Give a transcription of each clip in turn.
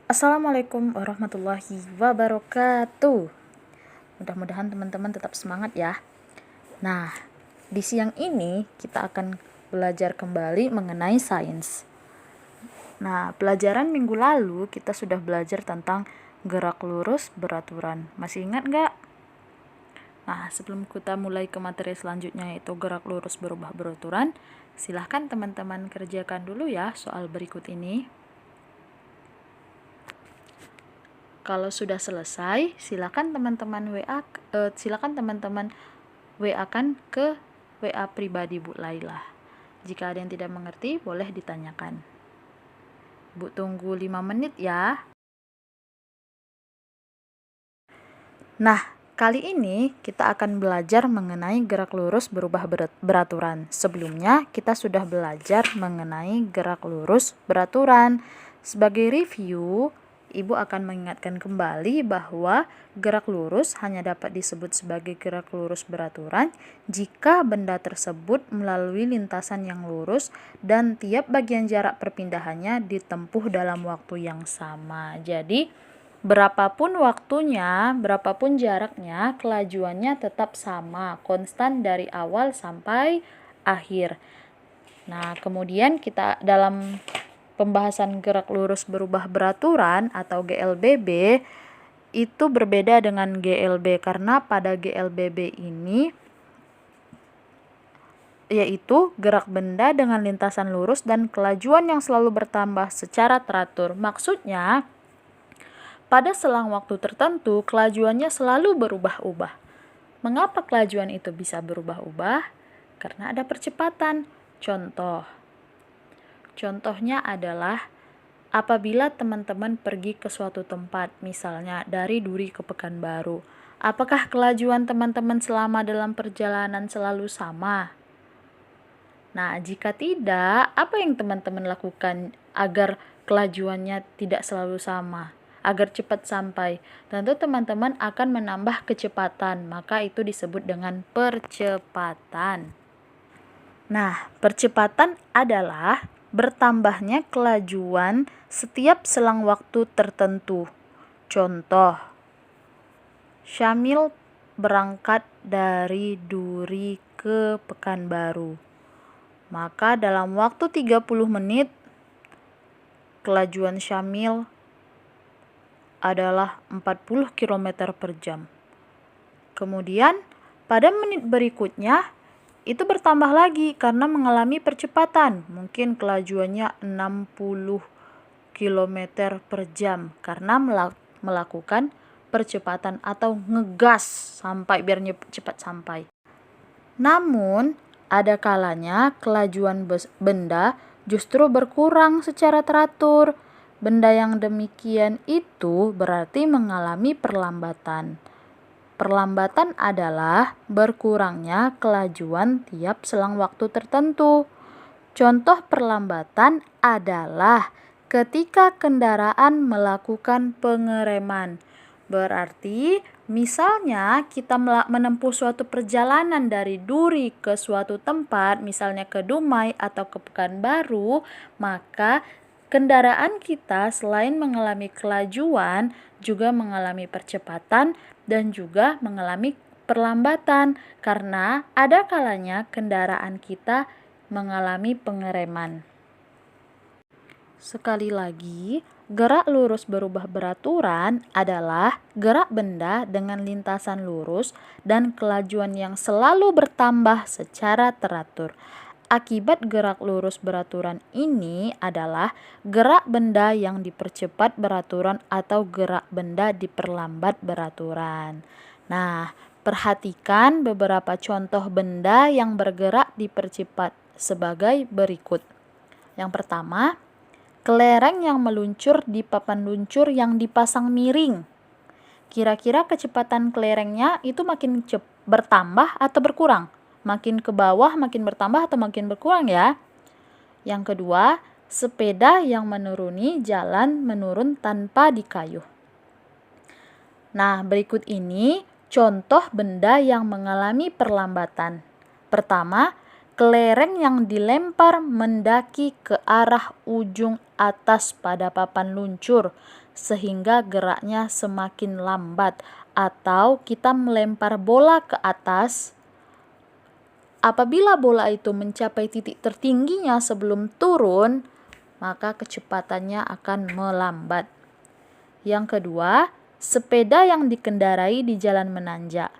Assalamualaikum warahmatullahi wabarakatuh. Mudah-mudahan teman-teman tetap semangat ya. Nah, di siang ini kita akan belajar kembali mengenai sains. Nah, pelajaran minggu lalu kita sudah belajar tentang gerak lurus beraturan. Masih ingat nggak? Nah, sebelum kita mulai ke materi selanjutnya yaitu gerak lurus berubah beraturan, silahkan teman-teman kerjakan dulu ya soal berikut ini. Kalau sudah selesai, silakan teman-teman WA-kan ke WA pribadi Bu Laila. Jika ada yang tidak mengerti, boleh ditanyakan. Bu tunggu 5 menit ya. Nah, kali ini kita akan belajar mengenai gerak lurus berubah beraturan. Sebelumnya, kita sudah belajar mengenai gerak lurus beraturan. Sebagai review, Ibu akan mengingatkan kembali bahwa gerak lurus hanya dapat disebut sebagai gerak lurus beraturan jika benda tersebut melalui lintasan yang lurus dan tiap bagian jarak perpindahannya ditempuh dalam waktu yang sama. Jadi, berapapun waktunya, berapapun jaraknya, kelajuannya tetap sama, konstan dari awal sampai akhir. Nah, kemudian kita dalam pembahasan gerak lurus berubah beraturan atau GLBB itu berbeda dengan GLB karena pada GLBB ini yaitu gerak benda dengan lintasan lurus dan kelajuan yang selalu bertambah secara teratur. Maksudnya, pada selang waktu tertentu kelajuannya selalu berubah-ubah. Mengapa kelajuan itu bisa berubah-ubah? Karena ada percepatan. Contohnya adalah apabila teman-teman pergi ke suatu tempat, misalnya dari Duri ke Pekanbaru. Apakah kelajuan teman-teman selama dalam perjalanan selalu sama? Nah, jika tidak, apa yang teman-teman lakukan agar kelajuannya tidak selalu sama? Agar cepat sampai. Tentu teman-teman akan menambah kecepatan, maka itu disebut dengan percepatan. Nah, percepatan adalah bertambahnya kelajuan setiap selang waktu tertentu. Contoh, Syamil berangkat dari Duri ke Pekanbaru. Maka dalam waktu 30 menit, kelajuan Syamil adalah 40 km per jam. Kemudian, pada menit berikutnya, itu bertambah lagi karena mengalami percepatan. Mungkin kelajuannya 60 km per jam karena melakukan percepatan atau ngegas sampai biar cepat sampai. Namun, ada kalanya kelajuan benda justru berkurang secara teratur. Benda yang demikian itu berarti mengalami perlambatan. Perlambatan adalah berkurangnya kelajuan tiap selang waktu tertentu. Contoh perlambatan adalah ketika kendaraan melakukan pengereman. Berarti, misalnya kita menempuh suatu perjalanan dari Duri ke suatu tempat, misalnya ke Dumai atau ke Pekanbaru, maka kendaraan kita selain mengalami kelajuan, juga mengalami percepatan dan juga mengalami perlambatan karena ada kalanya kendaraan kita mengalami pengereman. Sekali lagi, gerak lurus berubah beraturan adalah gerak benda dengan lintasan lurus dan kelajuan yang selalu bertambah secara teratur. Akibat gerak lurus beraturan ini adalah gerak benda yang dipercepat beraturan atau gerak benda diperlambat beraturan. Nah, perhatikan beberapa contoh benda yang bergerak dipercepat sebagai berikut. Yang pertama, kelereng yang meluncur di papan luncur yang dipasang miring. Kira-kira kecepatan kelerengnya itu makin bertambah atau berkurang? Makin ke bawah makin bertambah atau makin berkurang ya? Yang kedua, sepeda yang menuruni jalan menurun tanpa dikayuh. Nah, berikut ini contoh benda yang mengalami perlambatan. Pertama, kelereng yang dilempar mendaki ke arah ujung atas pada papan luncur. sehingga geraknya semakin lambat. Atau kita melempar bola ke atas, apabila bola itu mencapai titik tertingginya sebelum turun, maka kecepatannya akan melambat. Yang kedua, sepeda yang dikendarai di jalan menanjak.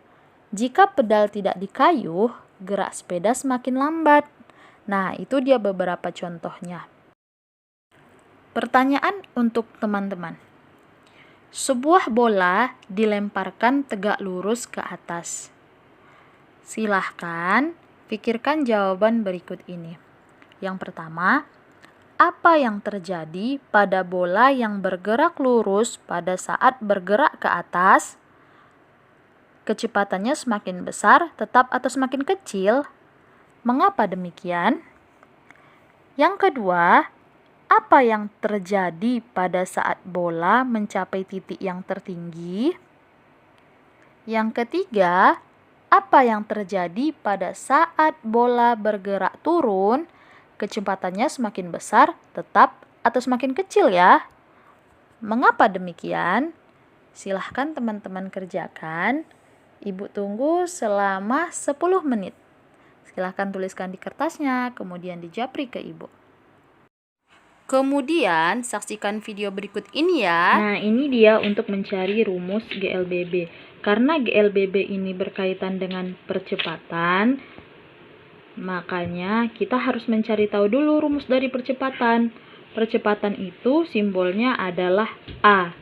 Jika pedal tidak dikayuh, gerak sepeda semakin lambat. Nah, itu dia beberapa contohnya. Pertanyaan untuk teman-teman. Sebuah bola dilemparkan tegak lurus ke atas. Silahkan pikirkan jawaban berikut ini. Yang pertama, apa yang terjadi pada bola yang bergerak lurus pada saat bergerak ke atas? Kecepatannya semakin besar, tetap atau semakin kecil? Mengapa demikian? Yang kedua, apa yang terjadi pada saat bola mencapai titik yang tertinggi? Yang ketiga, apa yang terjadi pada saat bola bergerak turun? Kecepatannya semakin besar, tetap, atau semakin kecil ya? Mengapa demikian? Silahkan teman-teman kerjakan. Ibu tunggu selama 10 menit. Silahkan tuliskan di kertasnya, kemudian dijapri ke Ibu. Kemudian saksikan video berikut ini ya. Nah, ini dia untuk mencari rumus GLBB. Karena GLBB ini berkaitan dengan percepatan, makanya kita harus mencari tahu dulu rumus dari percepatan. Percepatan itu simbolnya adalah A.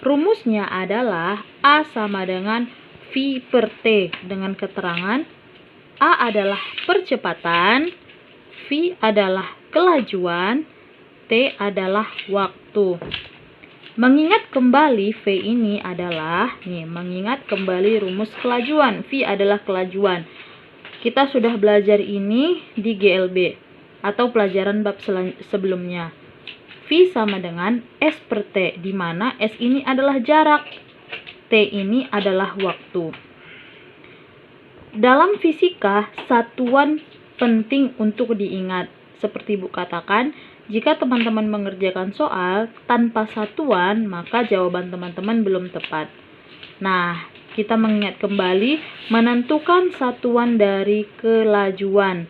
Rumusnya adalah A sama dengan V per T dengan keterangan A adalah percepatan, V adalah kelajuan, T adalah waktu. Mengingat kembali V ini adalah, mengingat kembali rumus kelajuan. V adalah kelajuan. Kita sudah belajar ini di GLB atau pelajaran bab sebelumnya. V sama dengan S per T, di mana S ini adalah jarak, T ini adalah waktu. Dalam fisika, satuan penting untuk diingat. Seperti Bu katakan, jika teman-teman mengerjakan soal tanpa satuan, maka jawaban teman-teman belum tepat. Nah, kita mengingat kembali menentukan satuan dari kelajuan.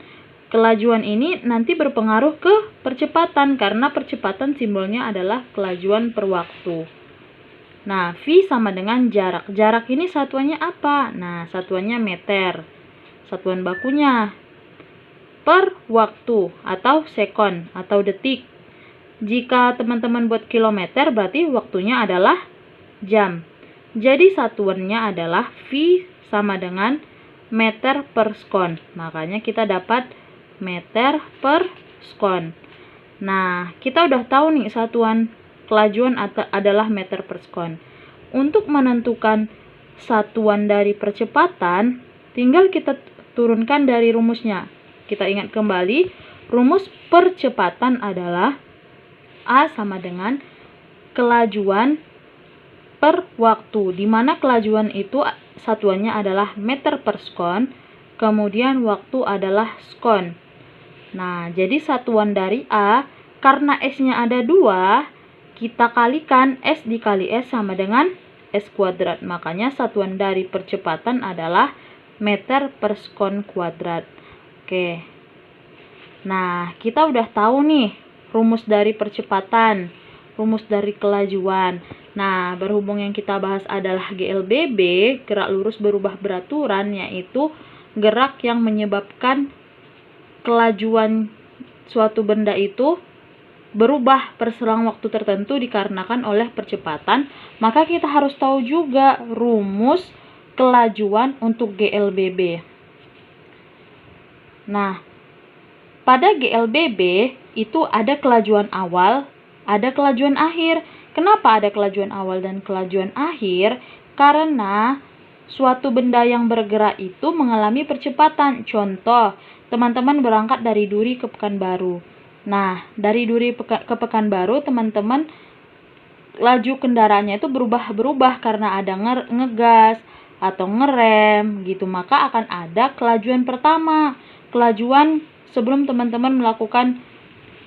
Kelajuan ini nanti berpengaruh ke percepatan, karena percepatan simbolnya adalah kelajuan per waktu. Nah, V sama dengan jarak. Jarak ini satuannya apa? Nah, satuannya meter. Satuan bakunya per waktu atau sekon atau detik. Jika teman-teman buat kilometer, berarti waktunya adalah jam. Jadi satuannya adalah V sama dengan meter per sekon. Makanya kita dapat meter per sekon. Nah, kita udah tahu nih satuan kelajuan adalah meter per sekon. Untuk menentukan satuan dari percepatan, tinggal kita turunkan dari rumusnya. Kita ingat kembali, rumus percepatan adalah A sama dengan kelajuan per waktu, di mana kelajuan itu satuannya adalah meter per sekon, kemudian waktu adalah sekon. Nah, jadi satuan dari A, karena S-nya ada 2, kita kalikan S dikali S sama dengan S kuadrat. Makanya satuan dari percepatan adalah meter per sekon kuadrat. Oke. Nah, kita udah tahu nih rumus dari percepatan, rumus dari kelajuan. Nah, berhubung yang kita bahas adalah GLBB, gerak lurus berubah beraturan, yaitu gerak yang menyebabkan kelajuan suatu benda itu berubah perselang waktu tertentu dikarenakan oleh percepatan, maka kita harus tahu juga rumus kelajuan untuk GLBB. Nah, pada GLBB itu ada kelajuan awal, ada kelajuan akhir. Kenapa ada kelajuan awal dan kelajuan akhir? Karena suatu benda yang bergerak itu mengalami percepatan. Contoh, teman-teman berangkat dari Duri ke Pekanbaru. Nah, dari Duri ke Pekanbaru, teman-teman laju kendaraannya itu berubah-berubah karena ada ngegas atau ngerem gitu. Maka akan ada kelajuan pertama, kelajuan sebelum teman-teman melakukan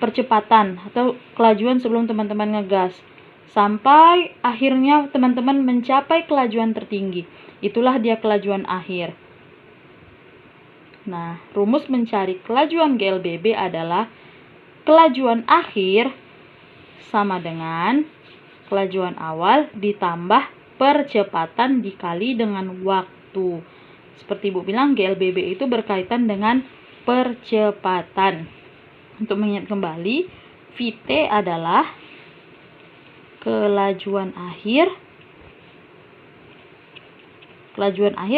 percepatan atau kelajuan sebelum teman-teman ngegas. sampai akhirnya teman-teman mencapai kelajuan tertinggi. Itulah dia kelajuan akhir. Nah, rumus mencari kelajuan GLBB adalah kelajuan akhir sama dengan kelajuan awal ditambah percepatan dikali dengan waktu. Seperti Ibu bilang, GLBB itu berkaitan dengan percepatan. Untuk mengingat kembali, VT adalah kelajuan akhir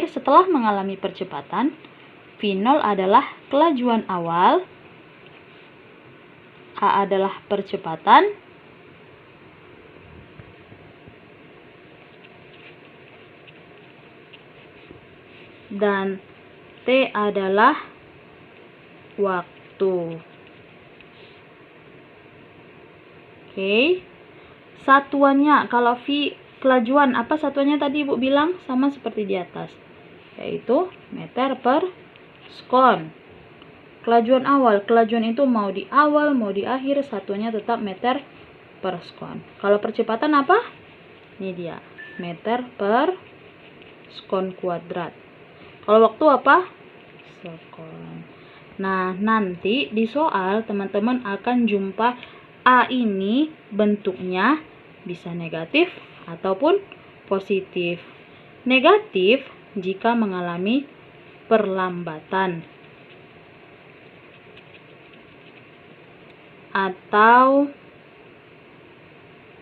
setelah mengalami percepatan. V0 adalah kelajuan awal. A adalah percepatan. Dan T adalah waktu. Oke. Satuannya, kalau V kelajuan, apa satuannya tadi Ibu bilang? Sama seperti di atas, yaitu meter per sekon. Kelajuan awal, kelajuan itu mau di awal, mau di akhir, satuannya tetap meter per sekon. Kalau percepatan apa? Ini dia, meter per sekon kuadrat. Kalau waktu apa? Sekon. Nah, nanti di soal teman-teman akan jumpa A ini bentuknya bisa negatif ataupun positif. Negatif jika mengalami perlambatan. Atau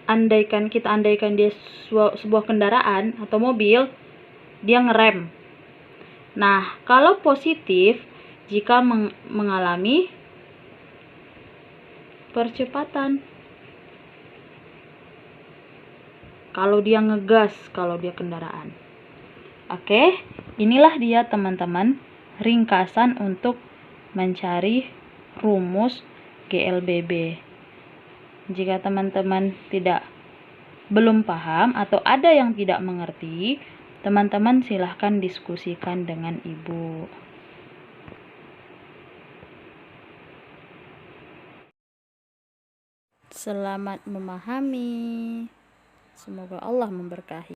kita andaikan dia sebuah kendaraan atau mobil, dia ngerem. Nah, kalau positif jika mengalami percepatan. Kalau dia ngegas, kalau dia kendaraan. Oke, inilah dia teman-teman ringkasan untuk mencari rumus GLBB. Jika teman-teman belum paham atau ada yang tidak mengerti, teman-teman silahkan diskusikan dengan Ibu. Selamat memahami. Semoga Allah memberkahi.